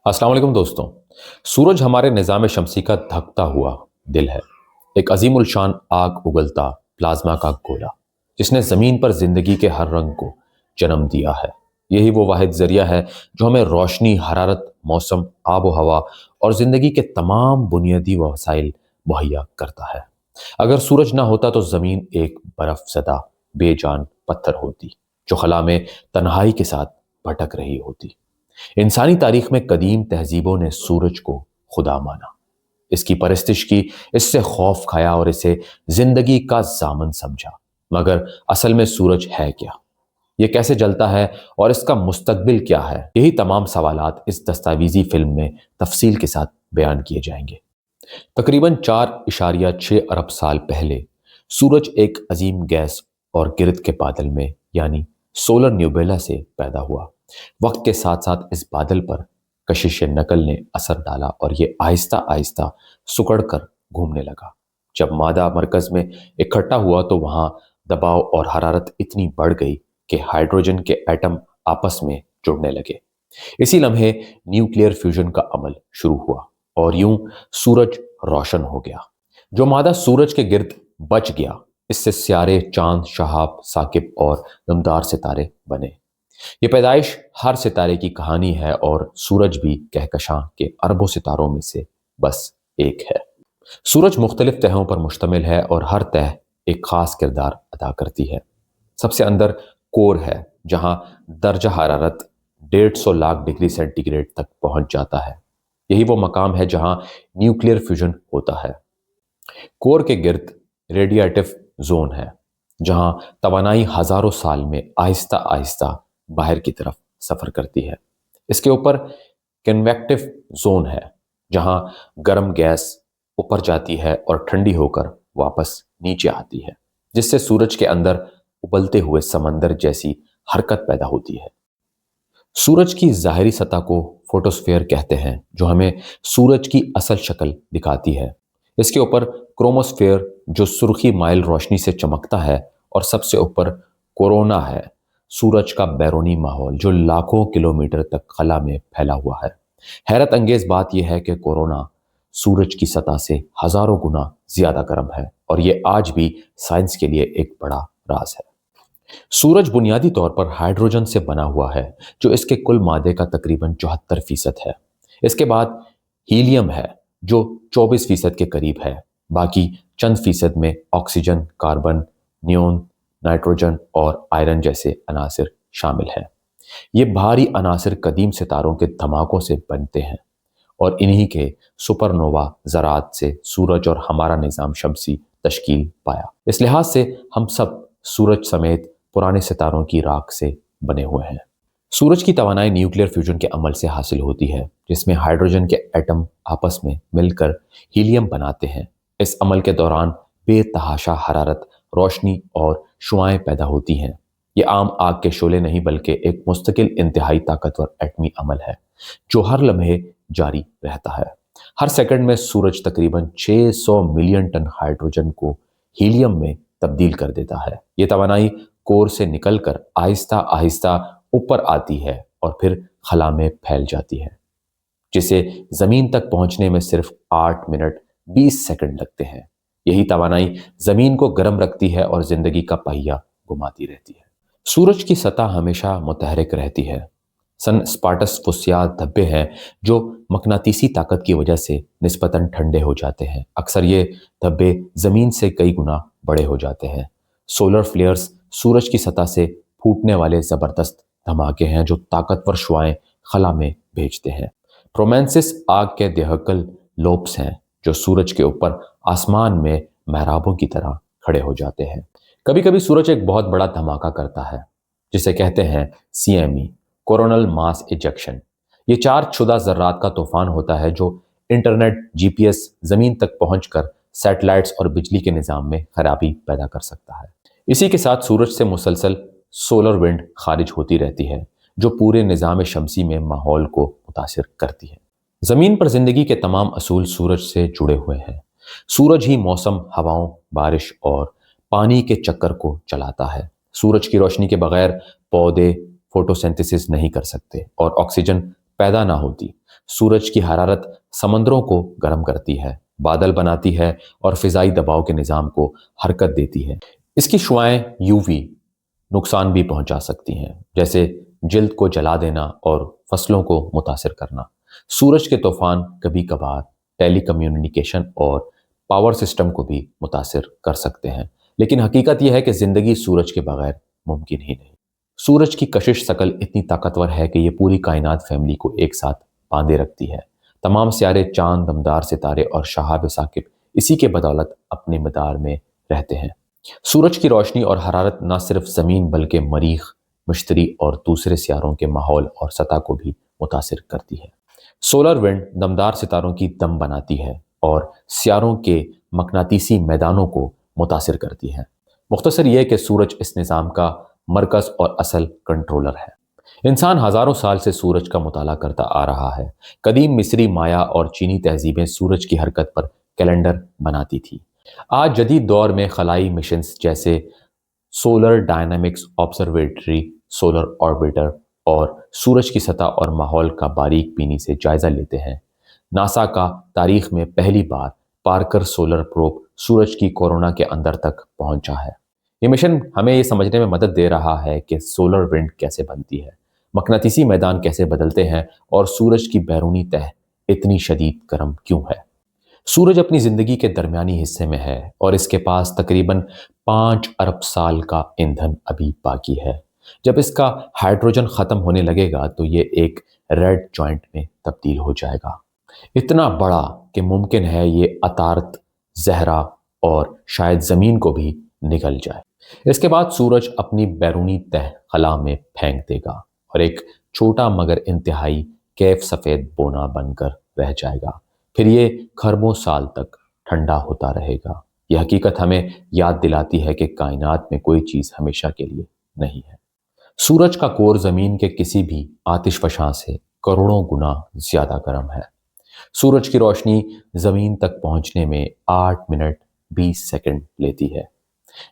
अस्सलाम वालेकुम दोस्तों। सूरज हमारे निज़ाम शमसी का धकता हुआ दिल है। एक अजीम उलशान आग उगलता प्लाज्मा का गोला जिसने ज़मीन पर ज़िंदगी के हर रंग को जन्म दिया है। यही वो वाहिद ज़रिया है जो हमें रोशनी, हरारत, मौसम, आब व हवा और ज़िंदगी के तमाम बुनियादी वसाइल मुहैया करता है। अगर सूरज ना होता तो ज़मीन एक बर्फ़ ज़दा बेजान पत्थर होती जो खला में तन्हाई के साथ भटक रही होती। इंसानी तारीख में कदीम तहजीबों ने सूरज को खुदा माना, इसकी परस्तिश की, इससे खौफ खाया और इसे जिंदगी का जामन समझा। मगर असल में सूरज है क्या, ये कैसे जलता है और इसका मुस्तकबिल क्या है, यही तमाम सवालात इस दस्तावेजी फिल्म में तफसील के साथ बयान किए जाएंगे। तकरीबन 4.6 अरब साल पहले सूरज एक अजीम गैस और गिरद के बादल में यानी सोलर न्यूबेला से पैदा हुआ। वक्त के साथ साथ इस बादल पर कशिश नकल ने असर डाला और ये आहिस्ता आहिस्ता सुकड़ कर घूमने लगा। जब मादा मरकज में इकट्ठा हुआ तो वहां दबाव और हरारत इतनी बढ़ गई कि हाइड्रोजन के एटम आपस में जुड़ने लगे। इसी लम्हे न्यूक्लियर फ्यूजन का अमल शुरू हुआ और यूं सूरज रोशन हो गया। जो मादा सूरज के गिर्द बच गया, इससे सियारे, चांद, शहाब, साकिब और दमदार सितारे बने। ये पैदाइश हर सितारे की कहानी है और सूरज भी कहकशां के अरबों सितारों में से बस एक है। सूरज मुख्तलिफ तहों पर मुश्तमिल है और हर तह एक खास किरदार अदा करती है। सबसे अंदर कोर है, जहां दर्जा हरारत 150 लाख डिग्री सेंटीग्रेड तक पहुंच जाता है। यही वो मकाम है जहां न्यूक्लियर फ्यूजन होता है। कोर के गिर्द रेडिएटिव जोन है, जहां तवानाई हजारों साल में आहिस्ता आहिस्ता बाहर की तरफ सफर करती है। इसके ऊपर कन्वेक्टिव जोन है, जहां गर्म गैस ऊपर जाती है और ठंडी होकर वापस नीचे आती है, जिससे सूरज के अंदर उबलते हुए समंदर जैसी हरकत पैदा होती है। सूरज की ज़ाहिरी सतह को फोटोस्फीयर कहते हैं, जो हमें सूरज की असल शक्ल दिखाती है। इसके ऊपर क्रोमोस्फीयर जो सुर्खी माइल रोशनी से चमकता है, और सबसे ऊपर कोरोना है, सूरज का बैरूनी माहौल जो लाखों किलोमीटर तक खला में फैला हुआ है। हैरत अंगेज बात यह है कि कोरोना सूरज की सतह से हजारों गुना ज्यादा गर्म है और ये आज भी साइंस के लिए एक बड़ा राज है। सूरज बुनियादी तौर पर हाइड्रोजन से बना हुआ है, जो इसके कुल मादे का तकरीबन 74% है। इसके बाद हीलियम है, जो 24% के करीब है। बाकी चंद फीसद में ऑक्सीजन, कार्बन, नियोन, नाइट्रोजन और आयरन जैसे अनासिर शामिल हैं। ये भारी अनासिर कदीम सितारों के धमाकों से बनते हैं और इन्हीं के सुपरनोवा ज़रात से सूरज और हमारा निज़ाम शमसी तश्कील पाया। इस लिहाज से हम सब सूरज समेत पुराने सितारों की राख से बने हुए हैं। सूरज की तवानाई न्यूक्लियर फ्यूजन के अमल से हासिल होती है, जिसमें हाइड्रोजन के एटम आपस में मिलकर हीलियम बनाते हैं। इस अमल के दौरान बेतहाशा हरारत, रोशनी और शुआएं पैदा होती हैं। ये आम आग के शोले नहीं, बल्कि एक मुस्तकिल इंतहाई ताकतवर एटमी अमल है जो हर लम्हे जारी रहता है। हर सेकंड में सूरज तकरीबन 600 मिलियन टन हाइड्रोजन को हीलियम में तब्दील कर देता है। ये तवानाई कोर से निकलकर आहिस्ता आहिस्ता ऊपर आती है और फिर खला में फैल जाती है, जिसे जमीन तक पहुंचने में सिर्फ 8 मिनट 20 सेकंड लगते हैं। यही तवानाई जमीन को गर्म रखती है और जिंदगी का पहिया घुमाती रहती है। सूरज की सतह हमेशा मुतहरिक रहती है। सन स्पार्टस फुस्सियात धब्बे हैं जो मकनातीसी ताकत की वजह से निस्बतन ठंडे हो जाते हैं। अक्सर ये धब्बे जमीन से कई गुना बड़े हो जाते हैं। सोलर फ्लेयर्स सूरज की सतह से फूटने वाले जबरदस्त धमाके हैं जो ताकतवर शुआएं खला में भेजते हैं। प्रोमेंसिस आग के देहकल लोब्स हैं जो सूरज के ऊपर आसमान में मेहराबों की तरह खड़े हो जाते हैं। कभी कभी सूरज एक बहुत बड़ा धमाका करता है, जिसे कहते हैं CME, कोरोनल मास इजेक्शन। ये चार्ज शुदा जर्रात का तूफान होता है जो इंटरनेट, GPS, जमीन तक पहुंचकर सैटेलाइट्स और बिजली के निज़ाम में खराबी पैदा कर सकता है। इसी के साथ सूरज से मुसलसल सोलर विंड खारिज होती रहती है, जो पूरे निज़ाम शमसी में माहौल को मुतासिर करती है। ज़मीन पर ज़िंदगी के तमाम असूल सूरज से जुड़े हुए हैं। सूरज ही मौसम, हवाओं, बारिश और पानी के चक्कर को चलाता है। सूरज की रोशनी के बगैर पौधे फोटोसिंथेसिस नहीं कर सकते और ऑक्सीजन पैदा ना होती। सूरज की हरारत समंदरों को गर्म करती है, बादल बनाती है और फिजाई दबाव के निज़ाम को हरकत देती है। इसकी शुआएं यूवी नुकसान भी पहुंचा सकती हैं, जैसे जिल्द को जला देना और फसलों को मुतासिर करना। सूरज के तूफान कभी कभार टेलीकम्युनिकेशन और पावर सिस्टम को भी मुतासिर कर सकते हैं, लेकिन हकीकत यह है कि ज़िंदगी सूरज के बगैर मुमकिन ही नहीं। सूरज की कशिश शकल इतनी ताकतवर है कि ये पूरी कायनात फैमिली को एक साथ बांधे रखती है। तमाम सियारे, चांद, दमदार सितारे और शहाब साकिब इसी के बदौलत अपने मदार में रहते हैं। सूरज की रोशनी और हरारत न सिर्फ ज़मीन बल्कि मरीख, मश्तरी और दूसरे सियारों के माहौल और सतह को भी मुतासिर करती है। सोलर विंड दमदार सितारों की दम बनाती है और सियारों के मकनातीसी मैदानों को मुतासिर करती है। मुख्तसर यह कि सूरज इस निज़ाम का मरकज़ और असल कंट्रोलर है। इंसान हज़ारों साल से सूरज का मुताला करता आ रहा है। कदीम मिस्री, माया और चीनी तहजीबें सूरज की हरकत पर कैलेंडर बनाती थी। आज जदीद दौर में खलाई मिशंस जैसे solar dynamics observatory, solar orbiter और सूरज की सतह और माहौल का बारीक बीनी से जायजा लेते हैं। नासा का तारीख में पहली बार पार्कर सोलर प्रोब सूरज की कोरोना के अंदर तक पहुंचा है। ये मिशन हमें ये समझने में मदद दे रहा है कि सोलर विंड कैसे बनती है, मकनातीसी मैदान कैसे बदलते हैं और सूरज की बैरूनी तह इतनी शदीद गर्म क्यों है। सूरज अपनी जिंदगी के दरमियानी हिस्से में है और इसके पास तकरीबन 5 अरब साल का ईंधन अभी बाकी है। जब इसका हाइड्रोजन खत्म होने लगेगा तो ये एक रेड जॉइंट में तब्दील हो जाएगा, इतना बड़ा कि मुमकिन है ये अतारत, जहरा और शायद ज़मीन को भी निगल जाए। इसके बाद सूरज अपनी बैरूनी तह खला में फेंक देगा और एक छोटा मगर इंतहाई कैफ सफ़ेद बोना बनकर रह जाएगा। फिर ये खरबों साल तक ठंडा होता रहेगा। यह हकीकत हमें याद दिलाती है कि कायनात में कोई चीज़ हमेशा के लिए नहीं है। सूरज का कोर ज़मीन के किसी भी आतिशफशां से करोड़ों गुना ज़्यादा गर्म है। सूरज की रोशनी ज़मीन तक पहुंचने में 8 मिनट 20 सेकंड लेती है।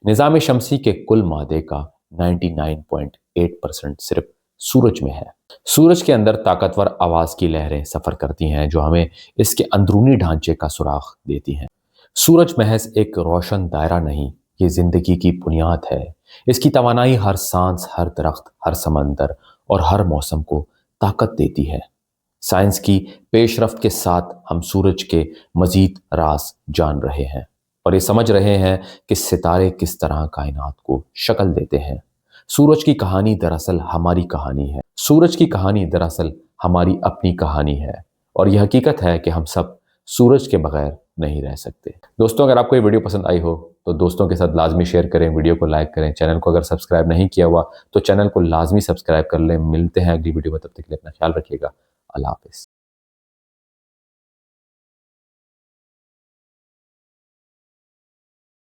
निज़ाम शमसी के कुल मादे का 99.8% सिर्फ सूरज में है। सूरज के अंदर ताकतवर आवाज़ की लहरें सफ़र करती हैं जो हमें इसके अंदरूनी ढांचे का सुराग देती हैं। सूरज महज एक रोशन दायरा नहीं, ये ज़िंदगी की बुनियाद है। इसकी तवानाई हर सांस, हर दरख्त, हर समंदर और हर मौसम को ताकत देती है। साइंस की पेशरफ्त के साथ हम सूरज के मज़ीद राज जान रहे हैं और ये समझ रहे हैं कि सितारे किस तरह कायनात को शक्ल देते हैं। सूरज की कहानी दरअसल हमारी कहानी है। सूरज की कहानी दरअसल हमारी अपनी कहानी है और यह हकीकत है कि हम सब सूरज के बगैर नहीं रह सकते। दोस्तों, अगर आपको ये वीडियो पसंद आई हो तो दोस्तों के साथ लाजमी शेयर करें, वीडियो को लाइक करें। चैनल को अगर सब्सक्राइब नहीं किया हुआ तो चैनल को लाजमी सब्सक्राइब कर लें। मिलते हैं अगली वीडियो में, तब तक के लिए अपना ख्याल रखिएगा। अल्लाह हाफिज़।